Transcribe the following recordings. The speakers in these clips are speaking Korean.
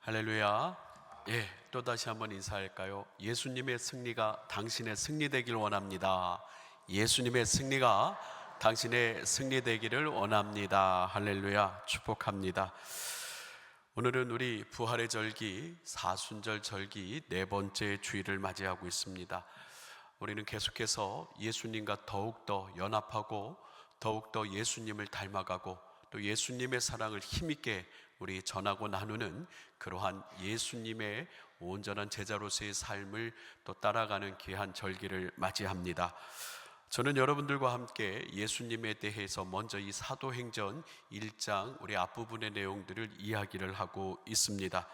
할렐루야. 또다시 한번 인사할까요? 예수님의 승리가 당신의 승리 되길 원합니다. 예수님의 승리가 당신의 승리 되기를 원합니다. 할렐루야. 축복합니다. 오늘은 우리 부활의 절기, 사순절 절기 네 번째 주일을 맞이하고 있습니다. 우리는 계속해서 예수님과 더욱더 연합하고 더욱더 예수님을 닮아가고 또 예수님의 사랑을 힘있게 우리 전하고 나누는 그러한 예수님의 온전한 제자로서의 삶을 또 따라가는 귀한 절기를 맞이합니다. 저는 여러분들과 함께 예수님에 대해서 먼저 이 사도행전 1장 우리 앞부분의 내용들을 이야기를 하고 있습니다.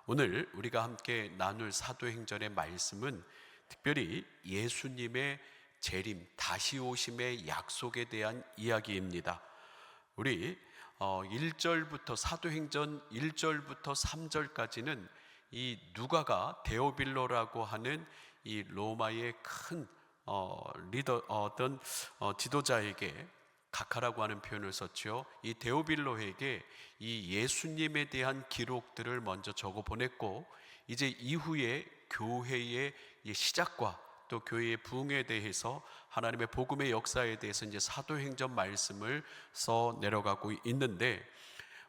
오늘 우리가 함께 나눌 사도행전의 말씀은 특별히 예수님의 재림, 다시 오심의 약속에 대한 이야기입니다. 우리 1절부터 사도행전 1절부터 3절까지는 이 누가가 데오빌로라고 하는 이 로마의 큰 지도자에게 각하라고 하는 표현을 썼죠. 이 데오빌로에게 이 예수님에 대한 기록들을 먼저 적어 보냈고 이제 이후에 교회의 시작과 또 교회의 부흥에 대해서 하나님의 복음의 역사에 대해서 이제 사도행전 말씀을 써 내려가고 있는데,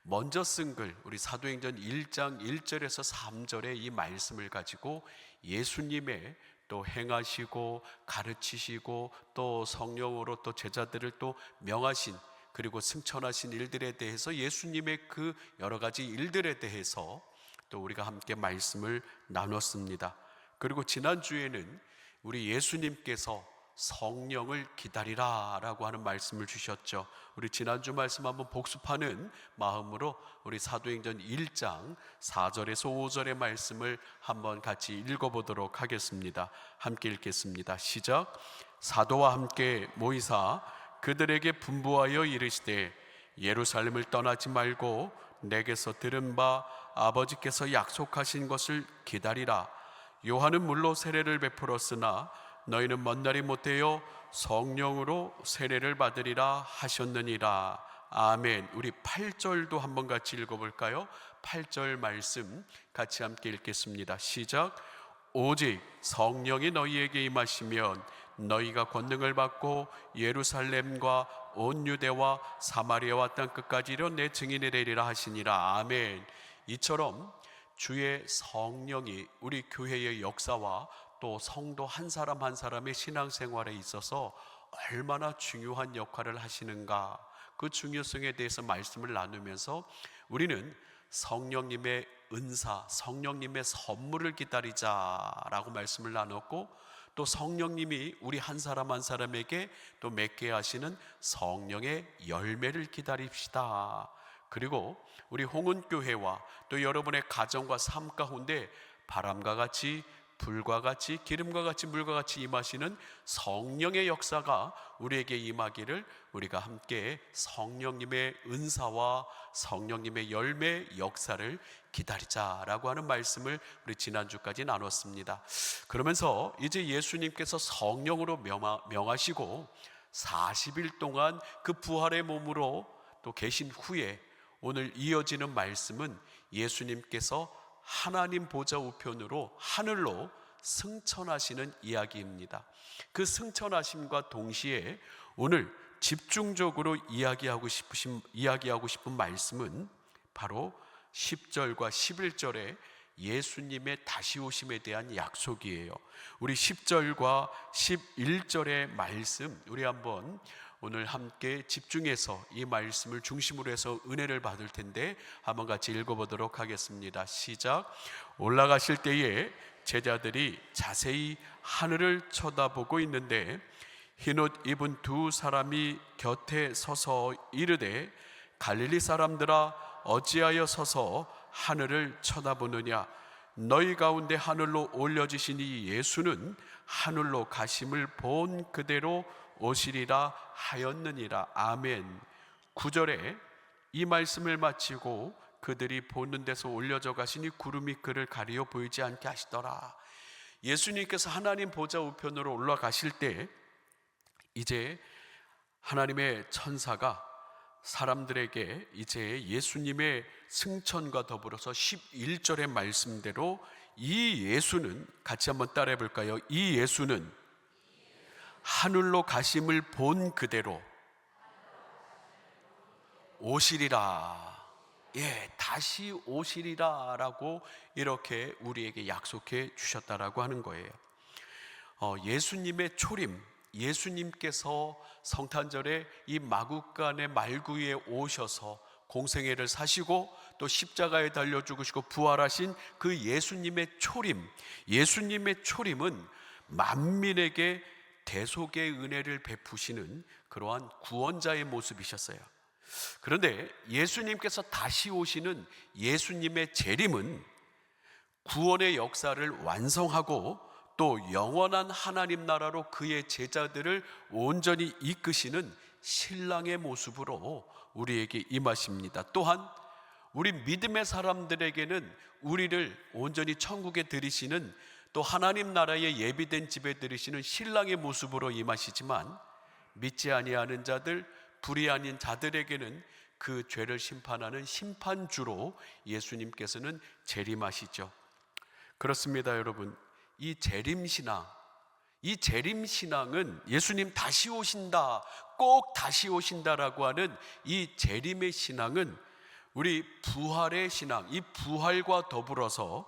먼저 쓴 글 우리 사도행전 1장 1절에서 3절의 이 말씀을 가지고 예수님의 또 행하시고 가르치시고 또 성령으로 또 제자들을 또 명하신 그리고 승천하신 일들에 대해서 예수님의 그 여러 가지 일들에 대해서 또 우리가 함께 말씀을 나눴습니다. 그리고 지난주에는 우리 예수님께서 성령을 기다리라 라고 하는 말씀을 주셨죠. 우리 지난주 말씀 한번 복습하는 마음으로 우리 사도행전 1장 4절에서 5절의 말씀을 한번 같이 읽어보도록 하겠습니다. 함께 읽겠습니다. 시작. 사도와 함께 모이사 그들에게 분부하여 이르시되 예루살렘을 떠나지 말고 내게서 들은 바 아버지께서 약속하신 것을 기다리라. 요한은 물로 세례를 베풀었으나 너희는 먼 날이 못되어 성령으로 세례를 받으리라 하셨느니라. 아멘. 우리 8절도 한번 같이 읽어볼까요? 8절 말씀 같이 함께 읽겠습니다. 시작. 오직 성령이 너희에게 임하시면 너희가 권능을 받고 예루살렘과 온 유대와 사마리아와 땅 끝까지 이르러 내 증인이 되리라 하시니라. 아멘. 이처럼 주의 성령이 우리 교회의 역사와 또 성도 한 사람 한 사람의 신앙생활에 있어서 얼마나 중요한 역할을 하시는가, 그 중요성에 대해서 말씀을 나누면서 우리는 성령님의 은사, 성령님의 선물을 기다리자라고 말씀을 나눴고, 또 성령님이 우리 한 사람 한 사람에게 또 맺게 하시는 성령의 열매를 기다립시다. 그리고 우리 홍은교회와 또 여러분의 가정과 삶 가운데 바람과 같이 불과 같이 기름과 같이 물과 같이 임하시는 성령의 역사가 우리에게 임하기를 우리가 함께 성령님의 은사와 성령님의 열매 역사를 기다리자라고 하는 말씀을 우리 지난주까지 나눴습니다. 그러면서 이제 예수님께서 성령으로 명하시고 40일 동안 그 부활의 몸으로 또 계신 후에 오늘 이어지는 말씀은 예수님께서 하나님 보좌 우편으로 하늘로 승천하시는 이야기입니다. 그 승천하심과 동시에 오늘 집중적으로 이야기하고 싶은 말씀은 바로 10절과 11절의 예수님의 다시 오심에 대한 약속이에요. 우리 10절과 11절의 말씀 우리 한번 오늘 함께 집중해서 이 말씀을 중심으로 해서 은혜를 받을 텐데 한번 같이 읽어보도록 하겠습니다. 시작. 올라가실 때에 제자들이 자세히 하늘을 쳐다보고 있는데 흰옷 입은 두 사람이 곁에 서서 이르되 갈릴리 사람들아 어찌하여 서서 하늘을 쳐다보느냐. 너희 가운데 하늘로 올려지신 이 예수는 하늘로 가심을 본 그대로 오시리라 하였느니라. 아멘. 9절에 이 말씀을 마치고 그들이 보는 데서 올려져 가시니 구름이 그를 가리어 보이지 않게 하시더라. 예수님께서 하나님 보좌 우편으로 올라가실 때 이제 하나님의 천사가 사람들에게 이제 예수님의 승천과 더불어서 11절의 말씀대로 이 예수는, 같이 한번 따라해 볼까요? 이 예수는 하늘로 가심을 본 그대로 오시리라. 예, 다시 오시리라 라고 이렇게 우리에게 약속해 주셨다라고 하는 거예요. 예수님의 초림, 예수님께서 성탄절에 이 마구간의 말구에 오셔서 공생애를 사시고 또 십자가에 달려 죽으시고 부활하신 그 예수님의 초림, 예수님의 초림은 만민에게 대속의 은혜를 베푸시는 그러한 구원자의 모습이셨어요. 그런데 예수님께서 다시 오시는 예수님의 재림은 구원의 역사를 완성하고 또 영원한 하나님 나라로 그의 제자들을 온전히 이끄시는 신랑의 모습으로 우리에게 임하십니다. 또한 우리 믿음의 사람들에게는 우리를 온전히 천국에 들이시는, 또 하나님 나라의 예비된 집에 들이시는 신랑의 모습으로 임하시지만, 믿지 아니하는 자들, 불의 아닌 자들에게는 그 죄를 심판하는 심판주로 예수님께서는 재림하시죠. 그렇습니다, 여러분. 이 재림신앙, 이 재림신앙은 예수님 다시 오신다, 꼭 다시 오신다라고 하는 이 재림의 신앙은 우리 부활의 신앙, 이 부활과 더불어서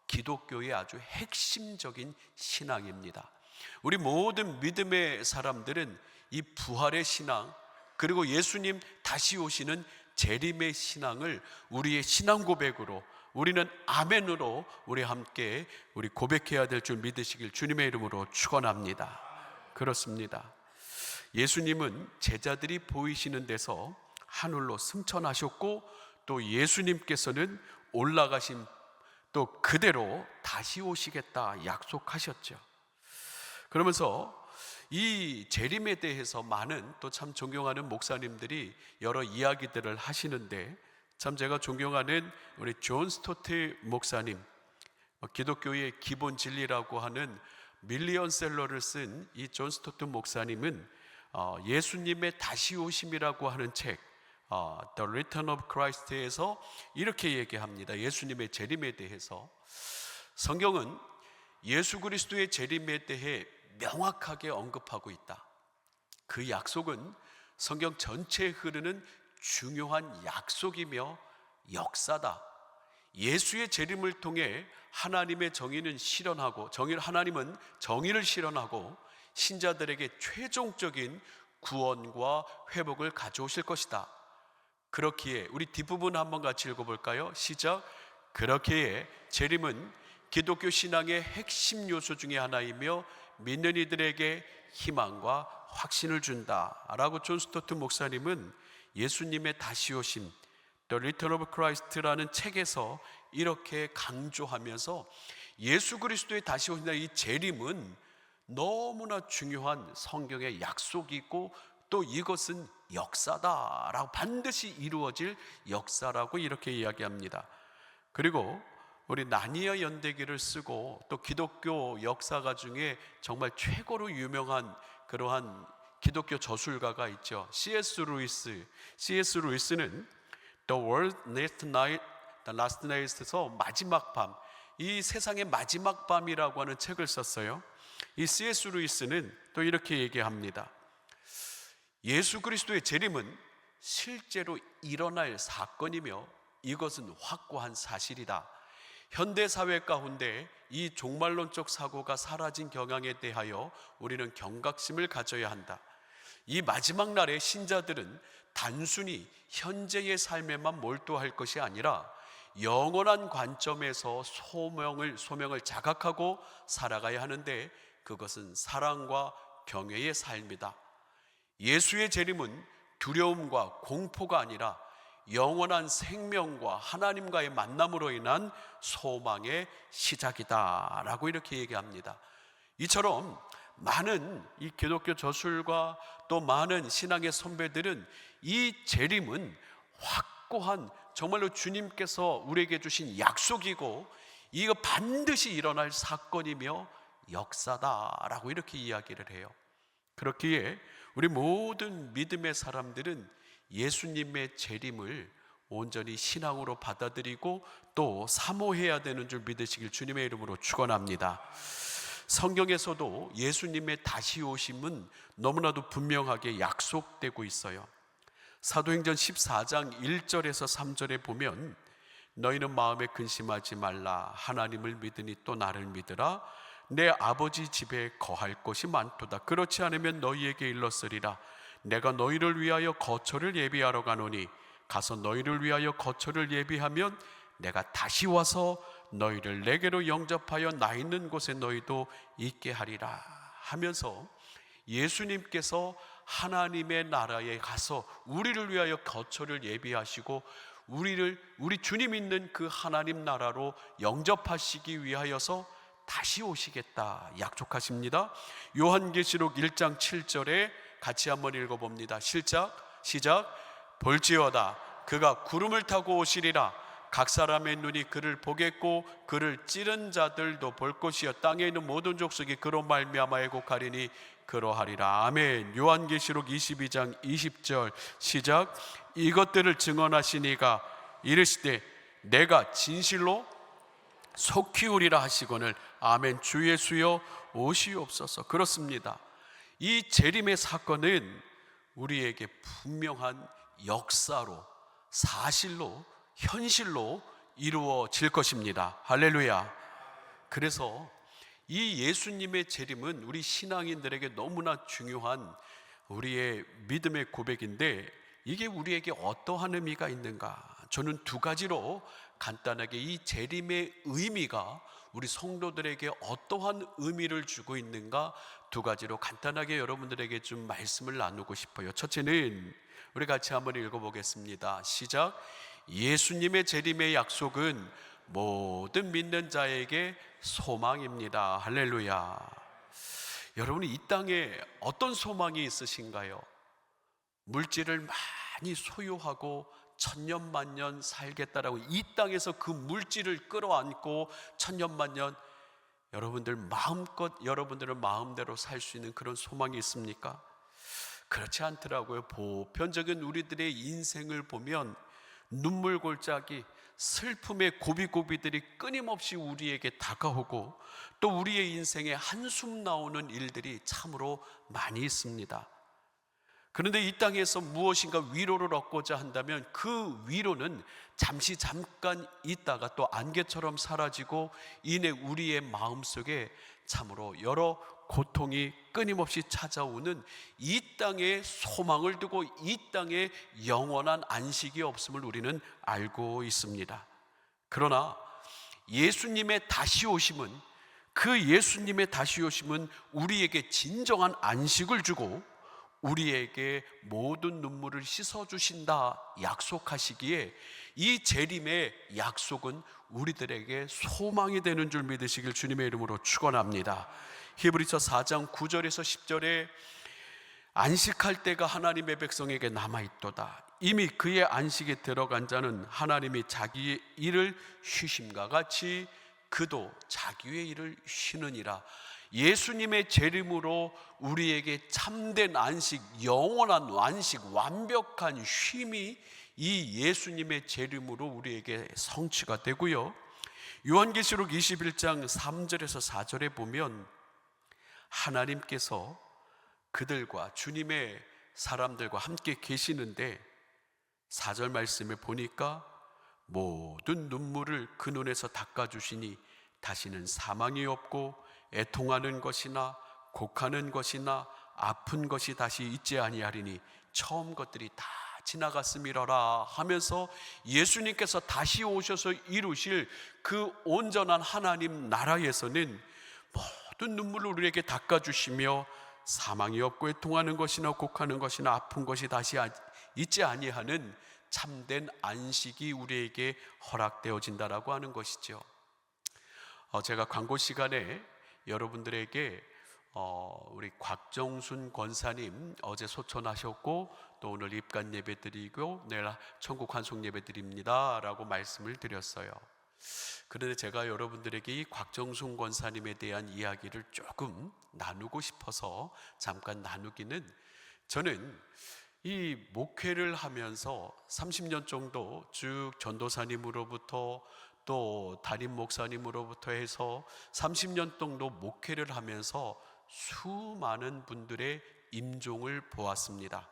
기독교의 아주 핵심적인 신앙입니다. 우리 모든 믿음의 사람들은 이 부활의 신앙, 그리고 예수님 다시 오시는 재림의 신앙을 우리의 신앙 고백으로, 우리는 아멘으로 우리 함께 우리 고백해야 될 줄 믿으시길 주님의 이름으로 축원합니다. 그렇습니다. 예수님은 제자들이 보이시는 데서 하늘로 승천하셨고, 또 예수님께서는 올라가신 또 그대로 다시 오시겠다 약속하셨죠. 그러면서 이 재림에 대해서 많은 또 참 존경하는 목사님들이 여러 이야기들을 하시는데, 참 제가 존경하는 우리 존 스토트 목사님, 기독교의 기본 진리라고 하는 밀리언셀러를 쓴 이 존 스토트 목사님은 예수님의 다시 오심이라고 하는 책 The Return of Christ에서 이렇게 얘기합니다. 예수님의 재림에 대해서 성경은 예수 그리스도의 재림에 대해 명확하게 언급하고 있다. 그 약속은 성경 전체에 흐르는 중요한 약속이며 역사다. 예수의 재림을 통해 하나님의 정의는 실현하고, 하나님은 정의를 실현하고 신자들에게 최종적인 구원과 회복을 가져오실 것이다. 그렇기에 우리 뒷부분 한번 같이 읽어볼까요? 시작. 그렇기에 재림은 기독교 신앙의 핵심 요소 중에 하나이며 믿는 이들에게 희망과 확신을 준다 라고 존 스토트 목사님은 예수님의 다시 오심, The Return of Christ라는 책에서 이렇게 강조하면서 예수 그리스도의 다시 오신다, 이 재림은 너무나 중요한 성경의 약속이고 또 이것은 역사다라고, 반드시 이루어질 역사라고 이렇게 이야기합니다. 그리고 우리 나니아 연대기를 쓰고 또 기독교 역사가 중에 정말 최고로 유명한 그러한 기독교 저술가가 있죠. C.S. 루이스. C.S. 루이스는 The World Last Night, The Last Night에서 마지막 밤, 이 세상의 마지막 밤이라고 하는 책을 썼어요. 이 C.S. 루이스는 또 이렇게 얘기합니다. 예수 그리스도의 재림은 실제로 일어날 사건이며 이것은 확고한 사실이다. 현대사회 가운데 이 종말론적 사고가 사라진 경향에 대하여 우리는 경각심을 가져야 한다. 이 마지막 날에 신자들은 단순히 현재의 삶에만 몰두할 것이 아니라 영원한 관점에서 소명을 자각하고 살아가야 하는데, 그것은 사랑과 경외의 삶이다. 예수의 재림은 두려움과 공포가 아니라 영원한 생명과 하나님과의 만남으로 인한 소망의 시작이다 라고 이렇게 얘기합니다. 이처럼 많은 이 기독교 저술과 또 많은 신앙의 선배들은 이 재림은 확고한, 정말로 주님께서 우리에게 주신 약속이고 이거 반드시 일어날 사건이며 역사다라고 이렇게 이야기를 해요. 그렇기에 우리 모든 믿음의 사람들은 예수님의 재림을 온전히 신앙으로 받아들이고 또 사모해야 되는 줄 믿으시길 주님의 이름으로 축원합니다. 성경에서도 예수님의 다시 오심은 너무나도 분명하게 약속되고 있어요. 사도행전 14장 1절에서 3절에 보면 너희는 마음에 근심하지 말라. 하나님을 믿으니 또 나를 믿으라. 내 아버지 집에 거할 곳이 많도다. 그렇지 않으면 너희에게 일렀으리라. 내가 너희를 위하여 거처를 예비하러 가노니 가서 너희를 위하여 거처를 예비하면 내가 다시 와서 너희를 내게로 영접하여 나 있는 곳에 너희도 있게 하리라 하면서 예수님께서 하나님의 나라에 가서 우리를 위하여 거처를 예비하시고 우리 주님 있는 그 하나님 나라로 영접하시기 위하여서 다시 오시겠다 약속하십니다. 요한계시록 1장 7절에 같이 한번 읽어봅니다. 시작. 볼지어다 그가 구름을 타고 오시리라. 각 사람의 눈이 그를 보겠고 그를 찌른 자들도 볼 것이요 땅에 있는 모든 족속이 그로 말미암아 애곡하리니 그러하리라. 아멘. 요한계시록 22장 20절 시작. 이것들을 증언하시니가 이르시되 내가 진실로 속히 오리라 하시거늘 아멘. 주 예수여 오시옵소서. 그렇습니다. 이 재림의 사건은 우리에게 분명한 역사로 사실로 현실로 이루어질 것입니다. 할렐루야. 그래서 이 예수님의 재림은 우리 신앙인들에게 너무나 중요한 우리의 믿음의 고백인데 이게 우리에게 어떠한 의미가 있는가? 저는 두 가지로 간단하게 이 재림의 의미가 우리 성도들에게 어떠한 의미를 주고 있는가 두 가지로 간단하게 여러분들에게 좀 말씀을 나누고 싶어요. 첫째는 우리 같이 한번 읽어보겠습니다. 시작. 예수님의 재림의 약속은 모든 믿는 자에게 소망입니다. 할렐루야. 여러분이 이 땅에 어떤 소망이 있으신가요? 물질을 많이 소유하고 천년만년 살겠다라고 이 땅에서 그 물질을 끌어안고 천년만년 여러분들은 마음대로 살 수 있는 그런 소망이 있습니까? 그렇지 않더라고요. 보편적인 우리들의 인생을 보면 눈물 골짜기, 슬픔의 고비고비들이 끊임없이 우리에게 다가오고 또 우리의 인생에 한숨 나오는 일들이 참으로 많이 있습니다. 그런데 이 땅에서 무엇인가 위로를 얻고자 한다면 그 위로는 잠깐 있다가 또 안개처럼 사라지고 이내 우리의 마음속에 참으로 여러 고통이 끊임없이 찾아오는 이 땅에 소망을 두고 이 땅에 영원한 안식이 없음을 우리는 알고 있습니다. 그러나 예수님의 다시 오심은 우리에게 진정한 안식을 주고 우리에게 모든 눈물을 씻어주신다 약속하시기에 이 재림의 약속은 우리들에게 소망이 되는 줄 믿으시길 주님의 이름으로 축원합니다. 히브리서 4장 9절에서 10절에 안식할 때가 하나님의 백성에게 남아있도다. 이미 그의 안식에 들어간 자는 하나님이 자기의 일을 쉬심과 같이 그도 자기의 일을 쉬느니라. 예수님의 재림으로 우리에게 참된 안식, 영원한 안식, 완벽한 쉼이 이 예수님의 재림으로 우리에게 성취가 되고요. 요한계시록 21장 3절에서 4절에 보면 하나님께서 그들과 주님의 사람들과 함께 계시는데 4절 말씀에 보니까 모든 눈물을 그 눈에서 닦아주시니 다시는 사망이 없고 애통하는 것이나 곡하는 것이나 아픈 것이 다시 있지 아니하리니 처음 것들이 다 지나갔음이러라 하면서 예수님께서 다시 오셔서 이루실 그 온전한 하나님 나라에서는 모든 눈물을 우리에게 닦아주시며 사망이 없고 애통하는 것이나 곡하는 것이나 아픈 것이 다시 있지 아니하는 참된 안식이 우리에게 허락되어진다라고 하는 것이죠. 제가 광고 시간에 여러분들에게 우리 곽정순 권사님 어제 소천하셨고 또 오늘 입간 예배 드리고 내일 천국 환송 예배 드립니다 라고 말씀을 드렸어요. 그런데 제가 여러분들에게 이 곽정순 권사님에 대한 이야기를 조금 나누고 싶어서 잠깐 나누기는, 저는 이 목회를 하면서 30년 정도 쭉 전도사님으로부터 또 담임 목사님으로부터 해서 30년 정도 목회를 하면서 수많은 분들의 임종을 보았습니다.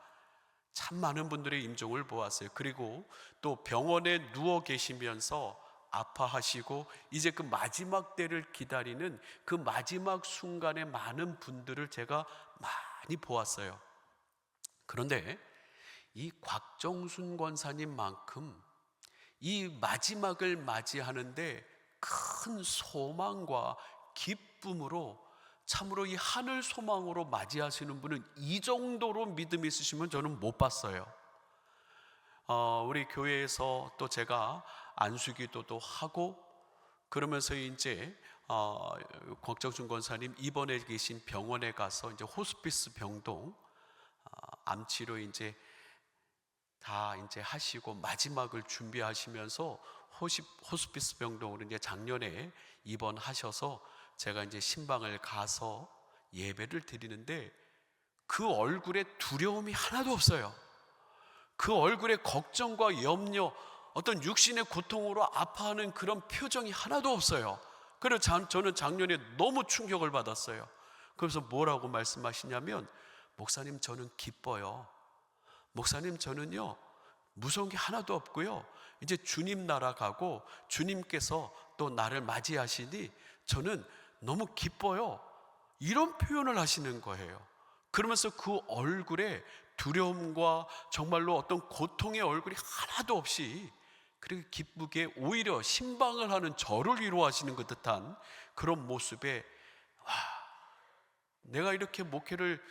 참 많은 분들의 임종을 보았어요. 그리고 또 병원에 누워 계시면서 아파하시고 이제 그 마지막 때를 기다리는 그 마지막 순간에 많은 분들을 제가 많이 보았어요. 그런데 이 곽정순 권사님만큼 이 마지막을 맞이하는데 큰 소망과 기쁨으로, 참으로 이 하늘 소망으로 맞이하시는 분은 이 정도로 믿음이 있으시면 저는 못 봤어요. 우리 교회에서 또 제가 안수기도도 하고 그러면서 이제 곽정순 권사님 입원해 계신 병원에 가서 이제 호스피스 병동 암치료 이제 다 이제 하시고 마지막을 준비하시면서 호스피스 병동으로 이제 작년에 입원하셔서 제가 이제 신방을 가서 예배를 드리는데 그 얼굴에 두려움이 하나도 없어요. 그 얼굴에 걱정과 염려, 어떤 육신의 고통으로 아파하는 그런 표정이 하나도 없어요. 그래서 저는 작년에 너무 충격을 받았어요. 그래서 뭐라고 말씀하시냐면, 목사님 저는 기뻐요. 목사님 저는요 무서운 게 하나도 없고요, 이제 주님 나라 가고 주님께서 또 나를 맞이하시니 저는 너무 기뻐요. 이런 표현을 하시는 거예요. 그러면서 그 얼굴에 두려움과 정말로 어떤 고통의 얼굴이 하나도 없이, 그리고 기쁘게 오히려 신방을 하는 저를 위로하시는 것 듯한 그런 모습에, 내가 이렇게 목회를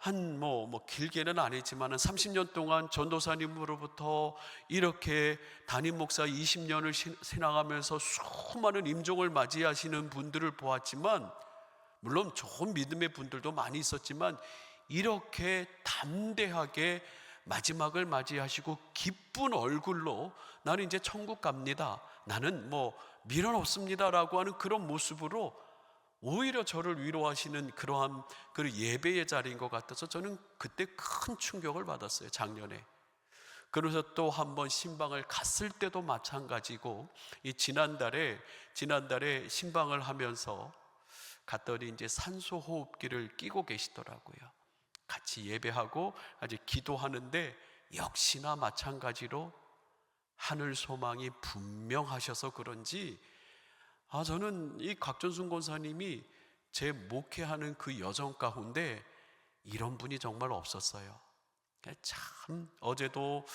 한 길게는 아니지만 30년 동안 전도사님으로부터 이렇게 담임 목사 20년을 세나가면서 수많은 임종을 맞이하시는 분들을 보았지만, 물론 좋은 믿음의 분들도 많이 있었지만 이렇게 담대하게 마지막을 맞이하시고 기쁜 얼굴로 나는 이제 천국 갑니다, 나는 미련 없습니다 라고 하는 그런 모습으로 오히려 저를 위로하시는 그러한 그 예배의 자리인 것 같아서 저는 그때 큰 충격을 받았어요, 작년에. 그래서 또 한 번 신방을 갔을 때도 마찬가지고, 이 지난달에 신방을 하면서 갔더니 이제 산소 호흡기를 끼고 계시더라고요. 같이 예배하고 아직 기도하는데 역시나 마찬가지로 하늘 소망이 분명하셔서 그런지 저는 이 곽정순 권사님이 제 목회하는 그 여정 가운데 이런 분이 정말 없었어요. 참 어제도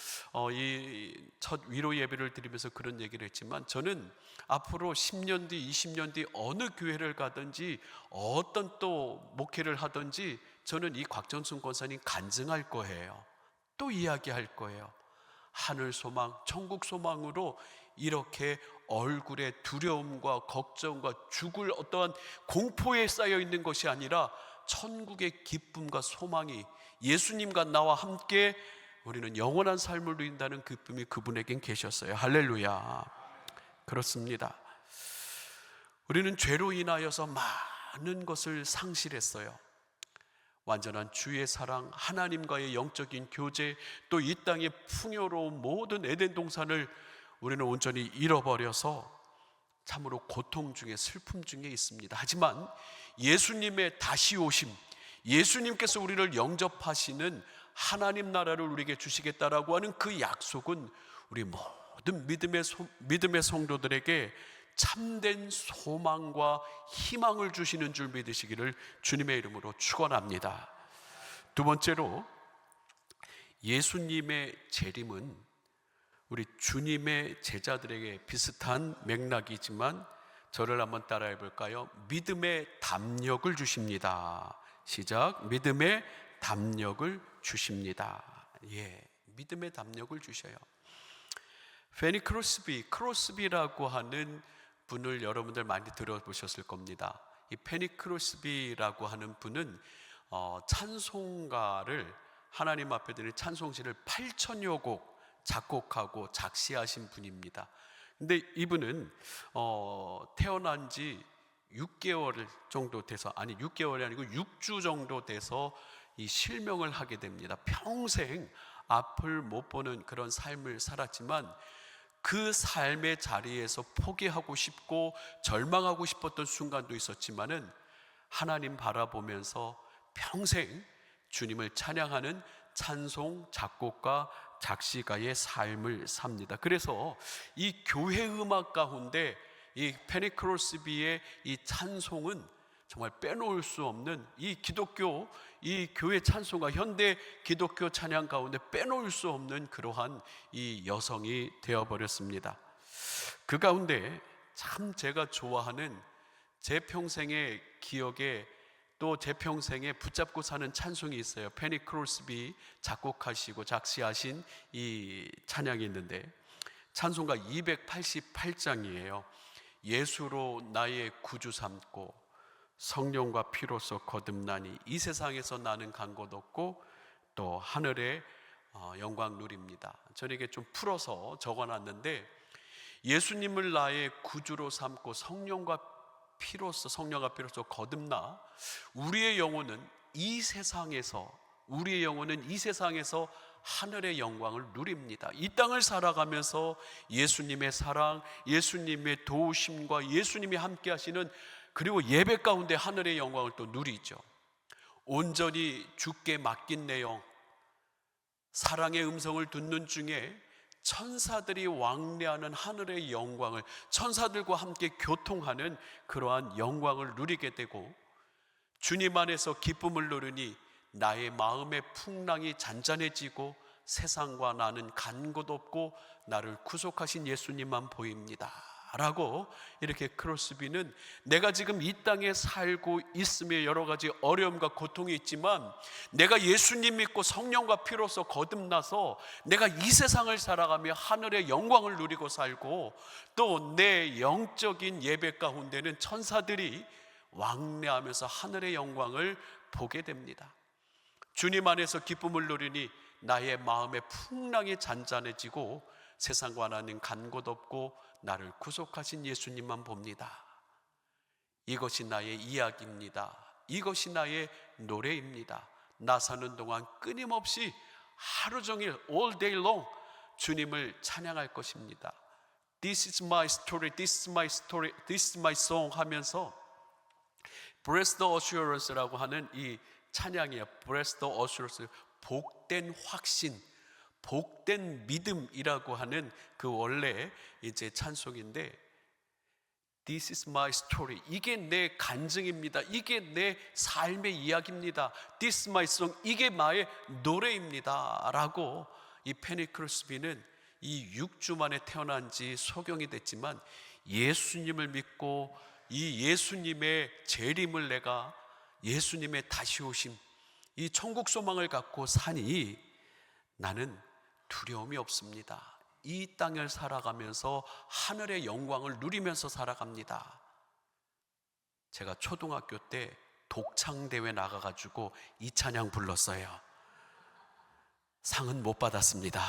이 첫 위로 예배를 드리면서 그런 얘기를 했지만, 저는 앞으로 10년 뒤 20년 뒤 어느 교회를 가든지 어떤 또 목회를 하든지 저는 이 곽정순 권사님 간증할 거예요. 또 이야기할 거예요. 하늘 소망, 천국 소망으로 이렇게 얼굴에 두려움과 걱정과 죽을 어떠한 공포에 쌓여 있는 것이 아니라 천국의 기쁨과 소망이, 예수님과 나와 함께 우리는 영원한 삶을 누린다는 기쁨이 그분에겐 계셨어요. 할렐루야. 그렇습니다. 우리는 죄로 인하여서 많은 것을 상실했어요. 완전한 주의 사랑, 하나님과의 영적인 교제, 또 이 땅의 풍요로운 모든 에덴 동산을 우리는 온전히 잃어버려서 참으로 고통 중에, 슬픔 중에 있습니다. 하지만 예수님의 다시 오심, 예수님께서 우리를 영접하시는 하나님 나라를 우리에게 주시겠다라고 하는 그 약속은 우리 모든 믿음의 성도들에게 참된 소망과 희망을 주시는 줄 믿으시기를 주님의 이름으로 축원합니다. 두 번째로, 예수님의 재림은 우리 주님의 제자들에게 비슷한 맥락이지만 저를 한번 따라해 볼까요? 믿음의 담력을 주십니다. 시작. 믿음의 담력을 주십니다. 믿음의 담력을 주셔요. 페니 크로스비라고 하는 분을 여러분들 많이 들어보셨을 겁니다. 이 페니 크로스비라고 하는 분은 찬송가를, 하나님 앞에 드리는 찬송시를 8천여 곡 작곡하고 작시하신 분입니다. 근데 이분은 태어난 지 6개월 정도 돼서, 6개월이 아니고 6주 정도 돼서 이 실명을 하게 됩니다. 평생 앞을 못 보는 그런 삶을 살았지만 그 삶의 자리에서 포기하고 싶고 절망하고 싶었던 순간도 있었지만은 하나님 바라보면서 평생 주님을 찬양하는 찬송 작곡가 작시가의 삶을 삽니다. 그래서 이 교회 음악 가운데 이 페니 크로스비의 이 찬송은 정말 빼놓을 수 없는 이 기독교, 이 교회 찬송가, 현대 기독교 찬양 가운데 빼놓을 수 없는 그러한 이 여성이 되어버렸습니다. 그 가운데 참 제가 좋아하는 제 평생의 기억에 또 제 평생에 붙잡고 사는 찬송이 있어요. 페니 크로스비 작곡하시고 작시하신 이 찬양이 있는데 찬송가 288장이에요. 예수로 나의 구주 삼고 성령과 피로써 거듭나니 이 세상에서 나는 간 곳 없고 또 하늘의 영광 누립니다. 저에게 좀 풀어서 적어놨는데 예수님을 나의 구주로 삼고 성령과 피로써 거듭나 우리의 영혼은 이 세상에서 하늘의 영광을 누립니다. 이 땅을 살아가면서 예수님의 사랑, 예수님의 도우심과 예수님이 함께 하시는 그리고 예배 가운데 하늘의 영광을 또 누리죠. 온전히 주께 맡긴 내용, 사랑의 음성을 듣는 중에 천사들이 왕래하는 하늘의 영광을, 천사들과 함께 교통하는 그러한 영광을 누리게 되고 주님 안에서 기쁨을 누리니 나의 마음의 풍랑이 잔잔해지고 세상과 나는 간 곳 없고 나를 구속하신 예수님만 보입니다 라고 이렇게 크로스비는 내가 지금 이 땅에 살고 있으며 여러 가지 어려움과 고통이 있지만 내가 예수님 믿고 성령과 피로써 거듭나서 내가 이 세상을 살아가며 하늘의 영광을 누리고 살고 또 내 영적인 예배 가운데는 천사들이 왕래하면서 하늘의 영광을 보게 됩니다. 주님 안에서 기쁨을 누리니 나의 마음의 풍랑이 잔잔해지고 세상과 나는 간 곳 없고 나를 구속하신 예수님만 봅니다. 이것이 나의 이야기입니다. 이것이 나의 노래입니다. 나 사는 동안 끊임없이 하루 종일 all day long 주님을 찬양할 것입니다. This is my story, this is my story, this is my song 하면서 Blessed Assurance라고 하는 이 찬양이에요. Blessed Assurance, 복된 확신, 복된 믿음이라고 하는 그 원래 이제 찬송인데 This is my story. 이게 내 간증입니다. 이게 내 삶의 이야기입니다. This is my song. 이게 나의 노래입니다. 라고 이 페니 크로스비는 이 6주 만에 태어난 지 소경이 됐지만 예수님을 믿고 이 예수님의 재림을 내가 예수님의 다시 오심, 이 천국 소망을 갖고 사니 나는 두려움이 없습니다. 이 땅을 살아가면서 하늘의 영광을 누리면서 살아갑니다. 제가 초등학교 때 독창대회 나가가지고 이 찬양 불렀어요. 상은 못 받았습니다.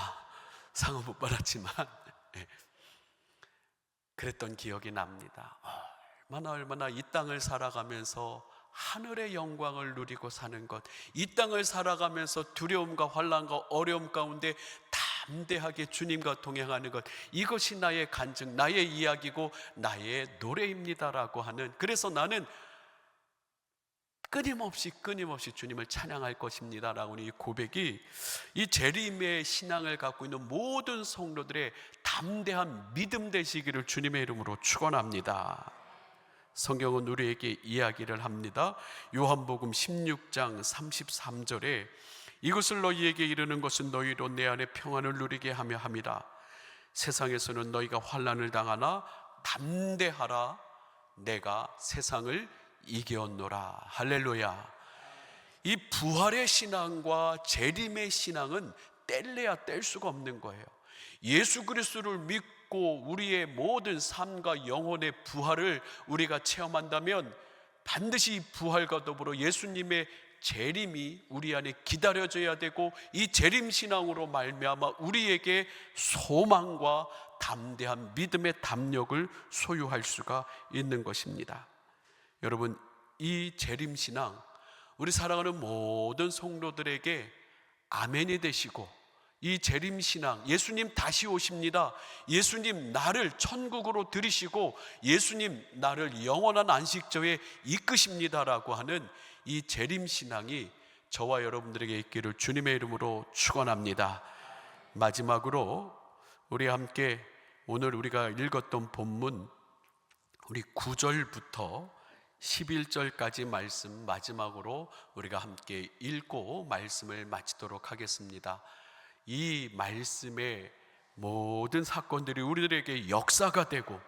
상은 못 받았지만 그랬던 기억이 납니다. 얼마나 이 땅을 살아가면서 하늘의 영광을 누리고 사는 것, 이 땅을 살아가면서 두려움과 환난과 어려움 가운데 담대하게 주님과 동행하는 것, 이것이 나의 간증, 나의 이야기고 나의 노래입니다라고 하는, 그래서 나는 끊임없이 주님을 찬양할 것입니다라고 하는 이 고백이 이 재림의 신앙을 갖고 있는 모든 성도들의 담대한 믿음 되시기를 주님의 이름으로 축원합니다. 성경은 우리에게 이야기를 합니다. 요한복음 16장 33절에 이것을 너희에게 이르는 것은 너희로 내 안에 평안을 누리게 하며 함이라. 세상에서는 너희가 환난을 당하나 담대하라. 내가 세상을 이겼노라. 할렐루야. 이 부활의 신앙과 재림의 신앙은 뗄래야 뗄 수가 없는 거예요. 예수 그리스도를 믿고 우리의 모든 삶과 영혼의 부활을 우리가 체험한다면 반드시 부활과 더불어 예수님의 재림이 우리 안에 기다려져야 되고, 이 재림 신앙으로 말미암아 우리에게 소망과 담대한 믿음의 담력을 소유할 수가 있는 것입니다. 여러분, 이 재림 신앙, 우리 사랑하는 모든 성도들에게 아멘이 되시고, 이 재림신앙, 예수님 다시 오십니다, 예수님 나를 천국으로 들이시고 예수님 나를 영원한 안식처에 이끄십니다라고 하는 이 재림신앙이 저와 여러분들에게 있기를 주님의 이름으로 축원합니다. 마지막으로 우리 함께 오늘 우리가 읽었던 본문, 우리 9절부터 11절까지 말씀 마지막으로 우리가 함께 읽고 말씀을 마치도록 하겠습니다. 이 말씀의 모든 사건들이 우리들에게 역사가 되고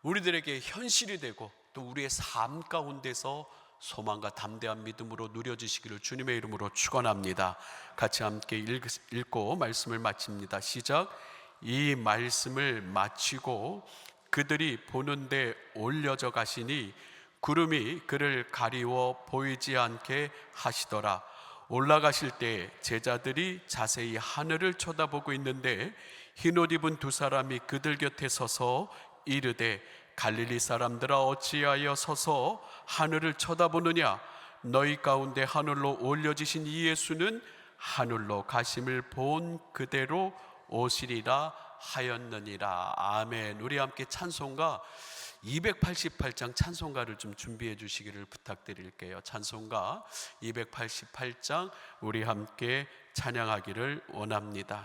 우리들에게 현실이 되고 또 우리의 삶 가운데서 소망과 담대한 믿음으로 누려지시기를 주님의 이름으로 축원합니다. 같이 함께 읽고 말씀을 마칩니다. 시작. 이 말씀을 마치고 그들이 보는데 올려져 가시니 구름이 그를 가리워 보이지 않게 하시더라. 올라가실 때 제자들이 자세히 하늘을 쳐다보고 있는데 흰옷 입은 두 사람이 그들 곁에 서서 이르되 갈릴리 사람들아 어찌하여 서서 하늘을 쳐다보느냐? 너희 가운데 하늘로 올려지신 이 예수는 하늘로 가심을 본 그대로 오시리라 하였느니라. 아멘. 우리 함께 찬송가 288장 찬송가를 좀 준비해 주시기를 부탁드릴게요. 찬송가 288장 우리 함께 찬양하기를 원합니다.